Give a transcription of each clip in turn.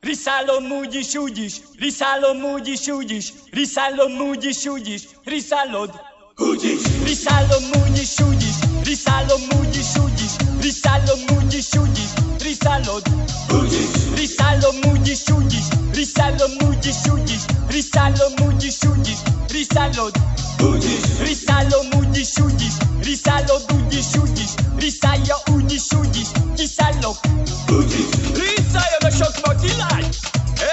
Riszállom úgy is, riszállom úgy is, riszállom úgy is, riszállod úgyis. Riszállom úgy is, riszállom úgy is, riszállom úgy is, riszállod úgyis. Riszállom úgy is, riszállom úgy is, riszállom úgy is, riszállod úgyis. Riszállom úgy is, riszállod úgy is, riszálja úgy is, kiszállok úgyis. Riszáljon a sok makilány,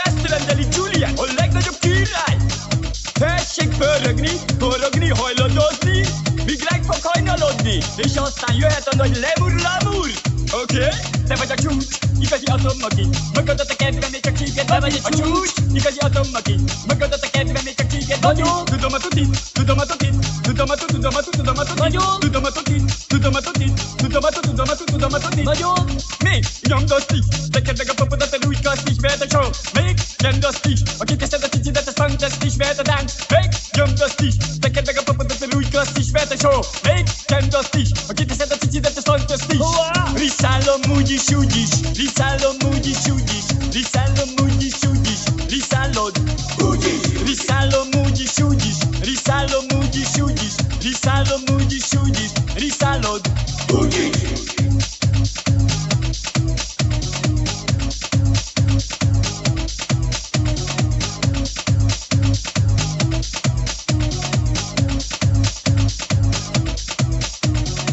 ezt rendeli Julian, a legnagyobb király. Tessék pörögni, forogni, hajladozni, míg ránk fog hajnalodni, és aztán jöhet a nagy lemur. Oké? Te vagy a csúcs, igazi atommaki, magadat a kedve, még csak csíked vagy. Te vagy a csúcs, igazi atommaki, magadat a kedve, még csak csíked vagy. Tudom a tutit, tudom a tutit, tudom a tutit, tudom a tutit, tudom a tutit, tudom a tutit, tudom a tutit, tudom a tutit, tudom a tutit, tudom a tutit. Nagyon? Még nyomd azt is, teked meg a popodat, a rúgykast is, vehet a show. Még nyomd azt is, aki teszed a cicidet, a szangtest is, vehet a dánc. Még nyomd azt is, teked meg a popodat, a rúgykast is, vehet a show. Még nyomd azt is, aki teszed a cicidet, a szangtest is. Riszállom úgy is, riszállom úgy is, riszállom úgy is, riszállod úgyis. Riszállom úgy is, riszállom úgy is, riszállom úgy is, riszállod úgyis.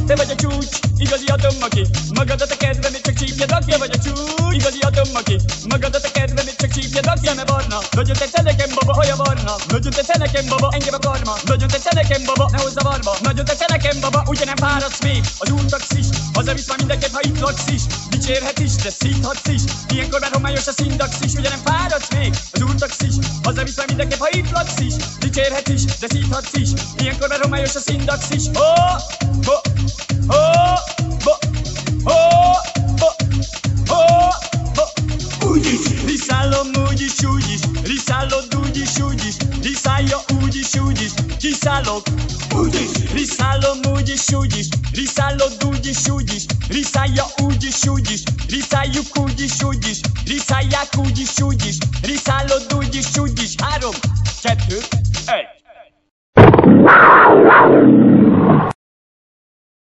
Te vagy a csúcs, igazi atommaki, magadat a kedve, még csak csípjad a. Te vagy a csúcs, igazi atommaki, magadat a kedve, még csak csípjad a. Szeme barna, nagyon tetszene nekem baba, haja barna, nagyon tetszene nekem baba, engem a karma, nagyon tetszene nekem baba, ne hozza varba, nagyon tetszene nekem baba, ugye nem fáradsz még, az úrtaxis, hazavisz már mindenképp, ha itt laksz is, dicsérhet is, de szíthatsz is, ilyenkor már homályos a szindax is, ugye nem fáradsz még, az úrtaxis, hazavisz már mindenképp, ha itt laksz is, dicsérhet is, de szíthatsz is, ilyenkor már homályos a szindax is. Riszállom úgy is, riszállod úgy is, riszálja úgy is, kiszállok úgyis. Riszállom úgy is, riszállod úgy is, riszálja úgy is, riszáljuk úgy is, riszálják úgy is, riszállod úgy is. 3, 2, 1.